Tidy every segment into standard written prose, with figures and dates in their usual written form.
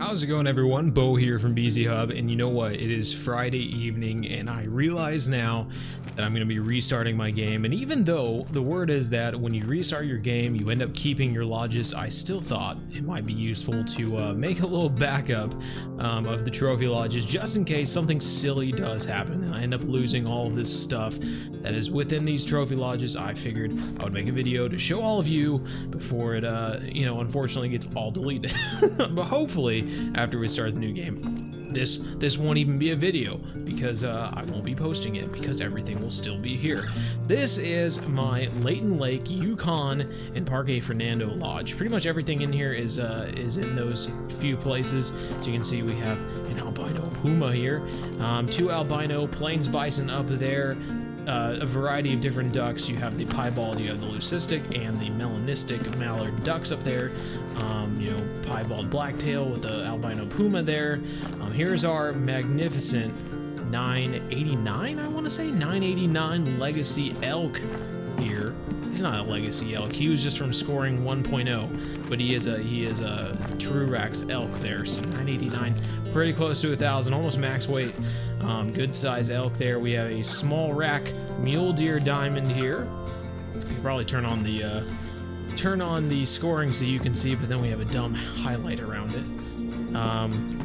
How's it going, everyone? Bo here from BZ Hub, and you know what? It is Friday evening, and I realize now that I'm going to be restarting my game. And even though the word is that when you restart your game, you end up keeping your lodges, I still thought it might be useful to make a little backup of the trophy lodges, just in case something silly does happen and I end up losing all of this stuff that is within these trophy lodges. I figured I would make a video to show all of you before it, unfortunately gets all deleted. But hopefully, after we start the new game, this won't even be a video because I won't be posting it because everything will still be here. This is my LAYTON Lake, YUKON, and PARQUE Fernando Lodge. Pretty much everything in here is in those few places. As you can see, we have an albino puma here, 2 albino plains bison up there, a variety of different ducks. You have the piebald, you have the leucistic, and the melanistic mallard ducks up there. Piebald blacktail with the albino puma there. Here's our magnificent 989, I want to say 989 legacy elk here. He's not a legacy elk. He was just from scoring 1.0, but he is a true Rax elk there. So 989, pretty close to 1,000, almost max weight. Good size elk there. We have a small rack mule deer diamond here. You can probably turn on the scoring so you can see, but then we have a dumb highlight around it.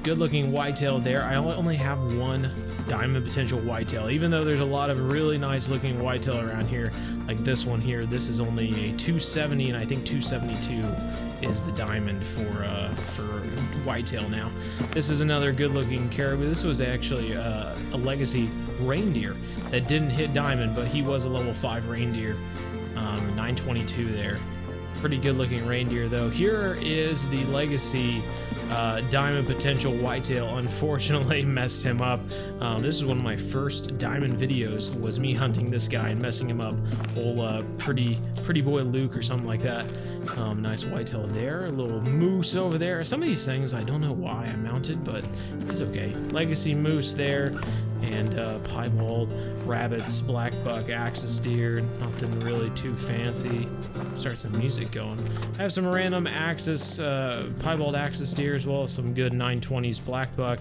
Good looking whitetail there. I only have one diamond potential whitetail, even though there's a lot of really nice looking whitetail around here, like this one here. This is only a 270, and I think 272 is the diamond for whitetail now. This is another good looking caribou. This was actually a legacy reindeer that didn't hit diamond, but he was a level 5 reindeer. 922 there. Pretty good looking reindeer though. Here is the legacy diamond potential whitetail. Unfortunately messed him up. This is one of my first diamond videos, was me hunting this guy and messing him up. Old pretty boy Luke or something like that. Nice whitetail there. A little moose over there. Some of these things I don't know why I mounted, but it's okay. Legacy moose there, and piebald, rabbits, black buck, axis deer. Nothing really too fancy. Start some music going. I have some random axis, piebald axis deer, as well as some good 920s black buck.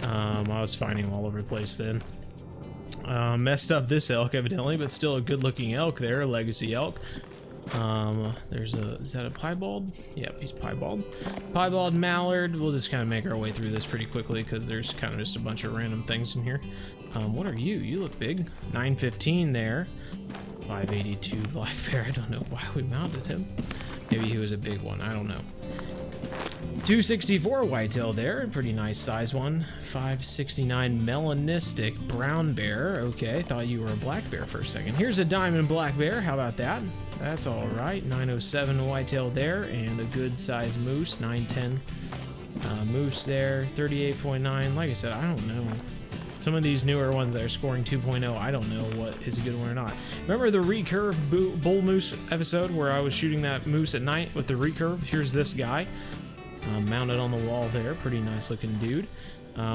I was finding them all over the place then. Messed up this elk evidently, but still a good looking elk there, a legacy elk. Is that a piebald? Yep, he's piebald. Piebald mallard. We'll just kind of make our way through this pretty quickly because there's kind of just a bunch of random things in here. What are you? You look big. 915 there. 582 black bear. I don't know why we mounted him. Maybe he was a big one. I don't know. 264 whitetail there, pretty nice size one. 569 melanistic brown bear. Okay, thought you were a black bear for a second. Here's a diamond black bear. How about that? That's all right. 907 whitetail there, and a good size moose. 910 moose there. 38.9. Like I said, I don't know. Some of these newer ones that are scoring 2.0, I don't know what is a good one or not. Remember the recurve bull moose episode where I was shooting that moose at night with the recurve? Here's this guy. Mounted on the wall there, pretty nice looking dude.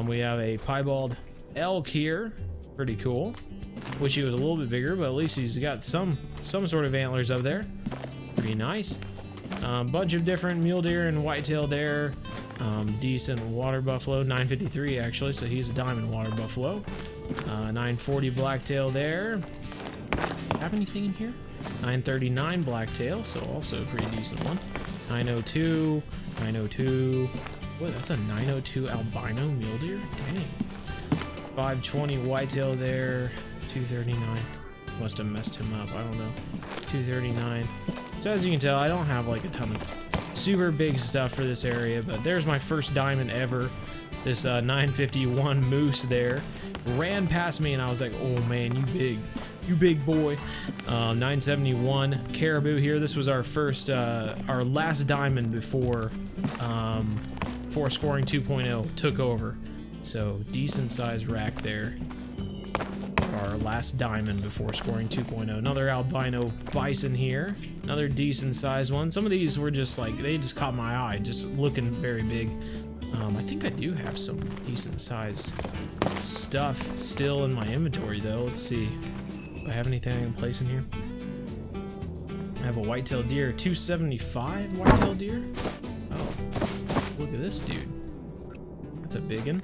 We have a piebald elk here, pretty cool. Wish he was a little bit bigger, but at least he's got some sort of antlers up there. Pretty nice. Bunch of different mule deer and whitetail there. Decent water buffalo, 953 actually, so he's a diamond water buffalo. 940 blacktail there. Have anything in here? 939 blacktail, so also a pretty decent one. 902. 902. What? That's a 902 albino mule deer? Dang. 520 whitetail there. 239. Must have messed him up. I don't know. 239. So as you can tell, I don't have like a ton of super big stuff for this area, but there's my first diamond ever. This 951 moose there ran past me, and I was like, "Oh man, you big boy." 971 caribou here. This was our first, our last diamond before scoring 2.0 took over. So decent size rack there. Our last diamond before scoring 2.0. Another albino bison here. Another decent size one. Some of these were just like, they just caught my eye, just looking very big. I think I do have some decent sized stuff still in my inventory though. Let's see. Do I have anything I can place in here? I have a whitetail deer, 275 whitetail deer. Oh, look at this dude. That's a big one.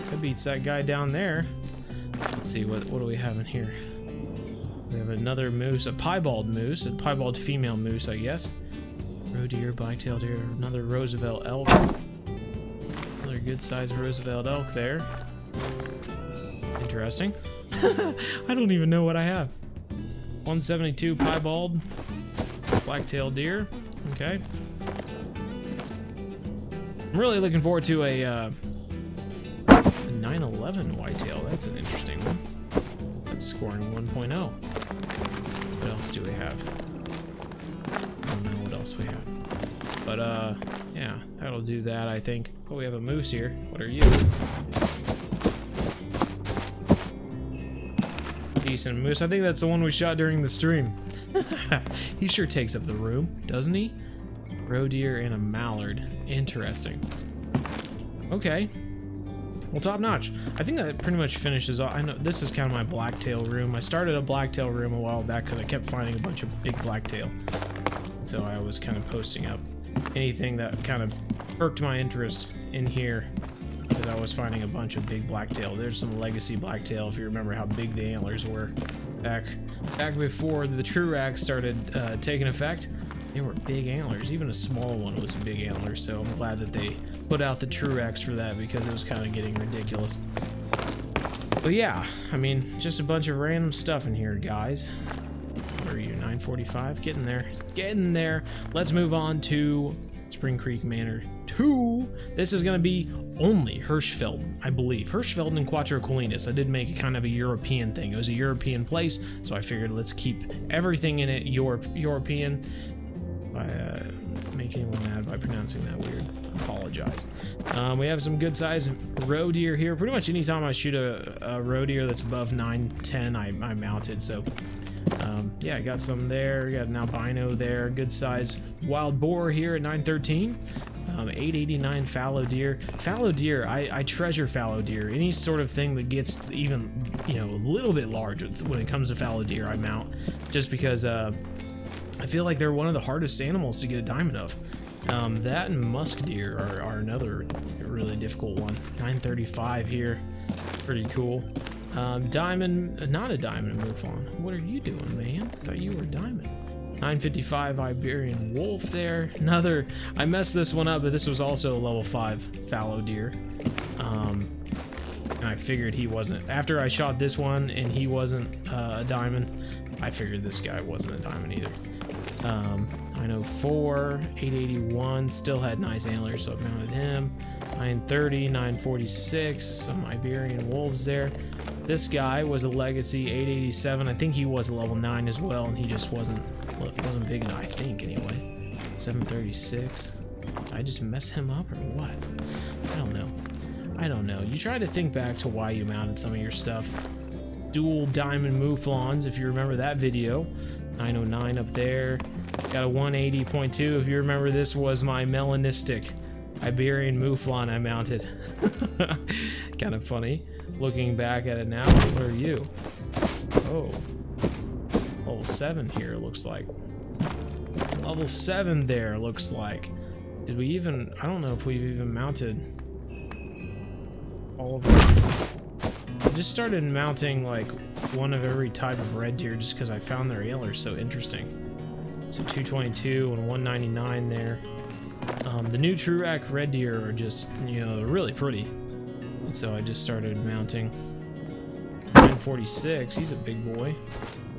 That beats that guy down there. Let's see, what do we have in here? We have another moose, a piebald moose, a piebald female moose, I guess. Roe deer, black-tailed deer, another Roosevelt elk. Another good-sized Roosevelt elk there. Interesting. I don't even know what I have. 172 piebald, black-tailed deer. Okay. I'm really looking forward to a 911 whitetail. That's an interesting one. That's scoring 1.0. What else do we have? I don't know what else we have. But, yeah, that'll do that, I think. Oh, we have a moose here. What are you? Decent moose. I think that's the one we shot during the stream. He sure takes up the room, doesn't he? Roe deer and a mallard. Interesting. Okay. Well, top notch. I think that pretty much finishes off. I know this is kind of my blacktail room. I started a blacktail room a while back because I kept finding a bunch of big blacktail. So I was kind of posting up anything that kind of perked my interest in here because I was finding a bunch of big blacktail. There's some legacy blacktail if you remember how big the antlers were back before the true rack started taking effect. They were big antlers. Even a small one was a big antler, so I'm glad that they put out the true racks for that because it was kind of getting ridiculous. But yeah, I mean, just a bunch of random stuff in here, guys. What are you, 945? Getting there. Getting there. Let's move on to Spring Creek Manor 2. This is going to be only Hirschfeld, I believe. Hirschfeld and Quattro Colinas. I did make it kind of a European thing. It was a European place, so I figured let's keep everything in it European. Make anyone mad by pronouncing that weird. I apologize. We have some good size roe deer here. Pretty much anytime I shoot a roe deer that's above 910, I mount it. So yeah, I got some there. We got an albino there. Good size wild boar here at 913. 889 fallow deer. Fallow deer, I treasure fallow deer. Any sort of thing that gets even, you know, a little bit large when it comes to fallow deer, I mount. Just because I feel like they're one of the hardest animals to get a diamond of. That and musk deer are another really difficult one. 935 here. Pretty cool. Diamond, not a diamond mouflon. What are you doing, man? I thought you were a diamond. 955 Iberian wolf there. Another, I messed this one up, but this was also a level 5 fallow deer. And I figured he wasn't. After I shot this one and he wasn't a diamond, I figured this guy wasn't a diamond either. 904, 881, still had nice antlers, so I mounted him. 930, 946, some Iberian wolves there. This guy was a legacy 887. I think he was a level 9 as well, and he just wasn't big enough, I think, anyway. 736. Did I just mess him up or what? I don't know. You try to think back to why you mounted some of your stuff. Dual diamond mouflons, if you remember that video. 909 up there. Got a 180.2. If you remember, this was my melanistic Iberian mouflon I mounted. Kind of funny looking back at it now. What are you? Oh, level 7 here looks like. Level 7 there looks like. Did we even, I don't know if we've even mounted all of them. I just started mounting like one of every type of red deer just because I found their antlers so interesting. So 222 and 199 there. The new true rack red deer are just, you know, really pretty. And so I just started mounting 946. He's a big boy.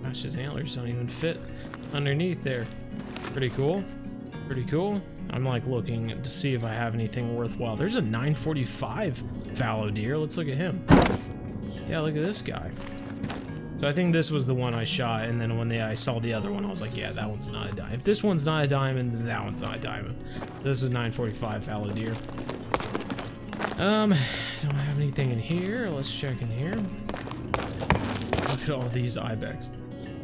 Gosh, his antlers don't even fit underneath there. Pretty cool. Pretty cool. I'm like looking to see if I have anything worthwhile. There's a 945 fallow deer. Let's look at him. Yeah, look at this guy. So I think this was the one I shot, and then when I saw the other one, I was like, yeah, that one's not a diamond. If this one's not a diamond, then that one's not a diamond. This is 945 fallow deer. Don't have anything in here. Let's check in here. Look at all these ibex.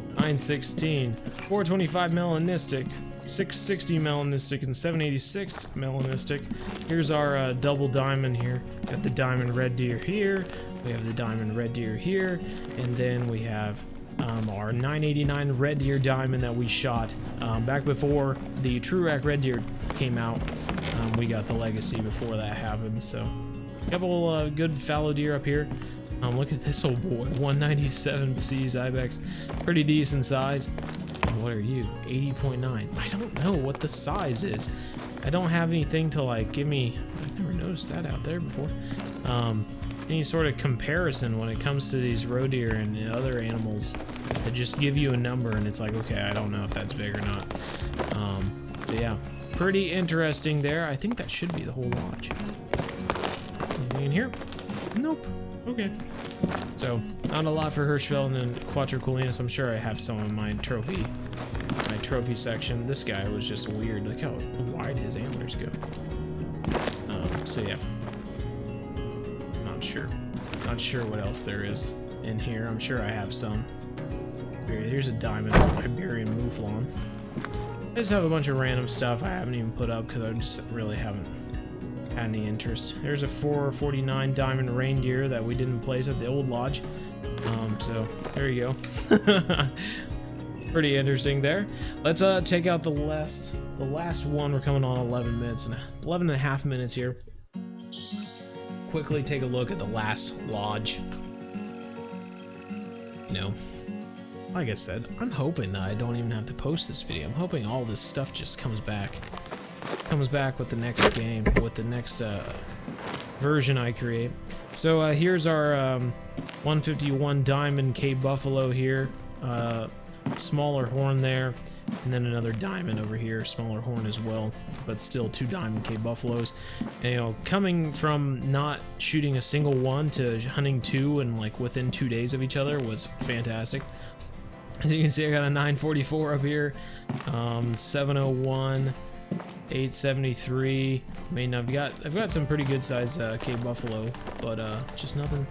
916, 425 melanistic, 660 melanistic, and 786 melanistic. Here's our double diamond here. Got the diamond red deer here. We have the diamond red deer here, and then we have our 989 red deer diamond that we shot back before the true rack red deer came out. We got the legacy before that happened, so Couple good fallow deer up here. Look at this old boy, 197 C's Ibex, pretty decent size. And what are you? 80.9. I don't know what the size is. I don't have anything to like give me. I've never noticed that out there before. Any sort of comparison when it comes to these roe deer and other animals that just give you a number and it's like, okay, I don't know if that's big or not. But yeah, pretty interesting there. I think that should be the whole lodge. Anything in here? Nope. Okay. So, not a lot for Hirschfeld and then CUATRO Coolinas. I'm sure I have some in my trophy section. This guy was just weird. Look how wide his antlers go. So yeah. Not sure what else there is in here. I'm sure I have some. Here's a diamond Iberian mouflon. I just have a bunch of random stuff I haven't even put up because I just really haven't had any interest. There's a 449 diamond reindeer that we didn't place at the old lodge. So there you go. Pretty interesting there. Let's take out the last one. We're coming on 11 minutes and 11 and a half minutes here. Quickly take a look at the last lodge. You know, like I said, I'm hoping that I don't even have to post this video. I'm hoping all this stuff just comes back with the next game, with the next version I create. So here's our 151 diamond Cape Buffalo here, smaller horn there, and then another diamond over here, smaller horn as well, but still 2 diamond Cape Buffaloes. And, you know, coming from not shooting a single one to hunting 2 and like within 2 days of each other was fantastic. As you can see, I got a 944 up here, 701, 873. I mean, I've got some pretty good size Cape Buffalo, but just nothing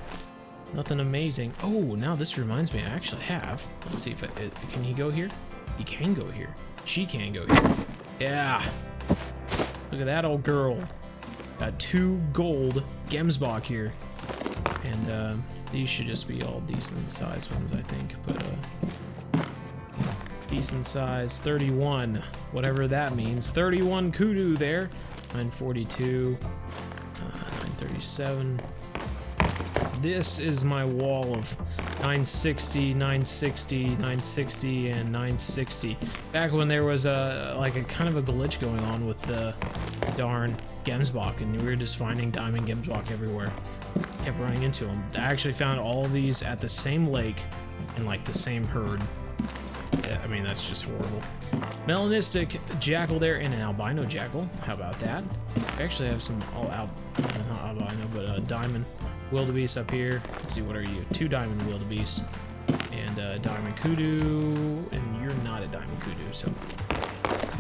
amazing. Oh, now this reminds me, I actually have. Let's see if can he go here? He can go here. She can go here. Yeah. Look at that old girl. Got 2 gold Gemsbach here. And these should just be all decent sized ones, I think. But decent size, 31. Whatever that means. 31 kudu there. 942. 937. This is my wall of 960, 960, 960, and 960. Back when there was like a kind of a glitch going on with the darn Gemsbach, and we were just finding diamond Gemsbach everywhere. Kept running into them. I actually found all these at the same lake in like the same herd. Yeah, I mean, that's just horrible. Melanistic jackal there and an albino jackal. How about that? I actually have some not albino, but diamond wildebeest up here. Let's see, what are you? 2 diamond wildebeest and diamond kudu, and you're not a diamond kudu, so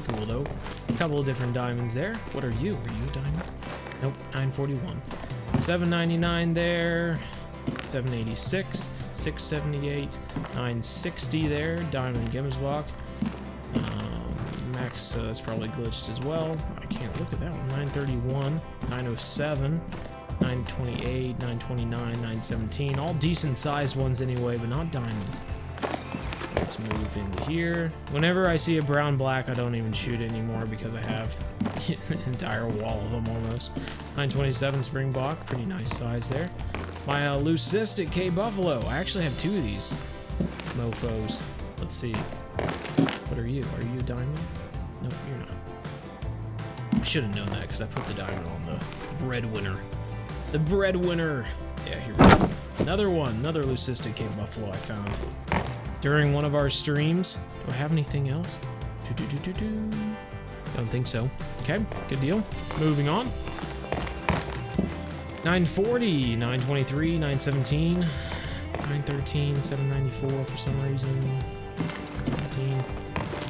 cool though. A couple of different diamonds there. What are you? Are you a diamond? Nope. 941. 799 there. 786. 678. 960 there. Diamond Gemsbach. Max, that's probably glitched as well. I can't look at that one. 931. 907. 928, 929, 917, all decent sized ones anyway, but not diamonds. Let's move into here. Whenever I see a brown black, I don't even shoot anymore because I have an entire wall of them almost. 927 Springbok, pretty nice size there. My leucistic Cape Buffalo. I actually have 2 of these mofos. Let's see. What are you? Are you a diamond? No, you're not. I should have known that because I put the diamond on the breadwinner. The breadwinner. Yeah, here we go. Another one, another leucistic Cape Buffalo I found during one of our streams. Do I have anything else? Don't think so. Okay, good deal. Moving on. 940, 923, 917, 913, 794 for some reason. 17.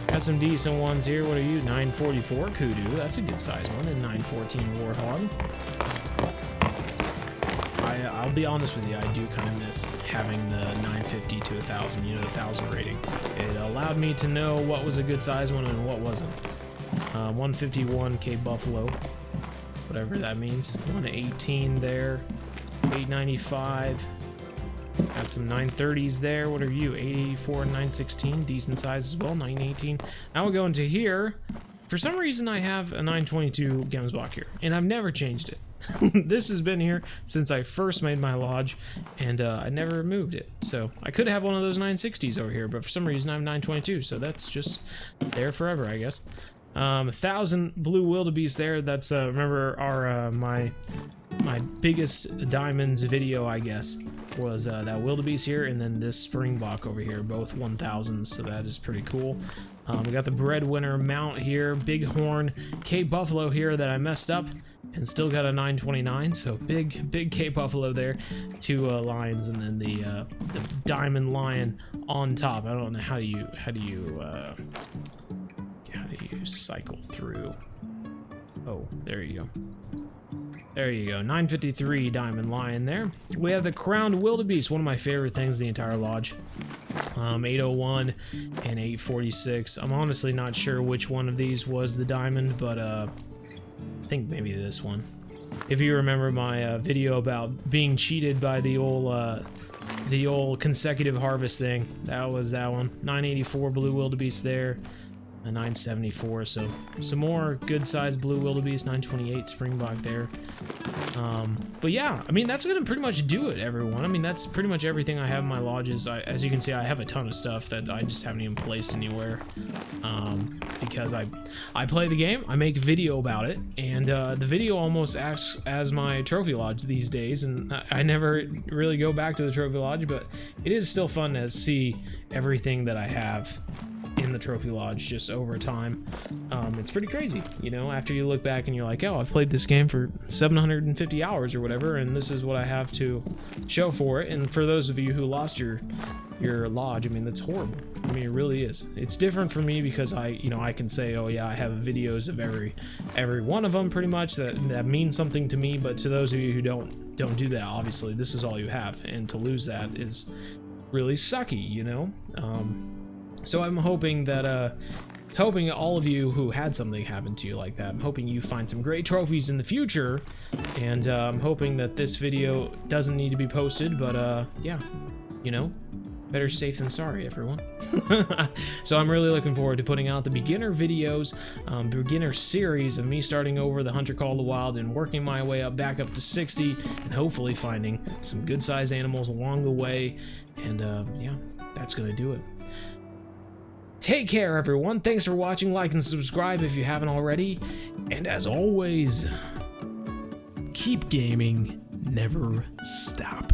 Got some decent ones here. What are you? 944 kudu. That's a good size one. And 914 warthog. I'll be honest with you, I do kind of miss having the 950 to 1000, you know, the 1000 rating. It allowed me to know what was a good size one and what wasn't. 151 Cape Buffalo, whatever that means. 118 there, 895. Got some 930s there. What are you? 884 and 916, decent size as well. 918. Now we'll go into here. for some reason I have a 922 Gems block here, and I've never changed it. This has been here since I first made my lodge, and I never removed it. So I could have one of those 960s over here, but for some reason I have 922, so that's just there forever, I guess. 1,000 blue wildebeest there. That's remember our my biggest diamonds video, I guess, was that wildebeest here, and then this springbok over here, both 1,000s, so that is pretty cool. We got the breadwinner mount here, bighorn Cape buffalo here that I messed up, and still got a 929, so big Cape buffalo there, 2 lions, and then the diamond lion on top. I don't know how do you cycle through. Oh, there you go. There you go, 953 diamond lion there. We have the crowned wildebeest, one of my favorite things in the entire lodge. 801 and 846. I'm honestly not sure which one of these was the diamond, but I think maybe this one. If you remember my video about being cheated by the old consecutive harvest thing, that was that one. 984 blue wildebeest there. A 974, so some more good-sized blue wildebeest. 928 springbok there. But yeah, I mean, that's gonna pretty much do it, everyone. I mean, that's pretty much everything I have in my lodges. As you can see, I have a ton of stuff that I just haven't even placed anywhere, because I play the game, I make video about it, and the video almost acts as my trophy lodge these days, and I never really go back to the trophy lodge, but it is still fun to see everything that I have in the trophy lodge just over time. It's pretty crazy, you know, after you look back and you're like, oh, I've played this game for 750 hours or whatever, and this is what I have to show for it. And for those of you who lost your lodge, I mean, that's horrible. I mean, it really is. It's different for me because I can say, oh yeah, I have videos of every one of them pretty much that means something to me. But to those of you who don't do that, obviously this is all you have, and to lose that is really sucky, you know. So I'm hoping that all of you who had something happen to you like that, I'm hoping you find some great trophies in the future, and I'm hoping that this video doesn't need to be posted, but yeah, you know, better safe than sorry, everyone. So I'm really looking forward to putting out the beginner videos, beginner series of me starting over the Hunter Call of the Wild and working my way back up to 60, and hopefully finding some good sized animals along the way, and yeah, that's gonna do it. Take care, everyone. Thanks for watching. Like and subscribe if you haven't already. And as always, keep gaming, never stop.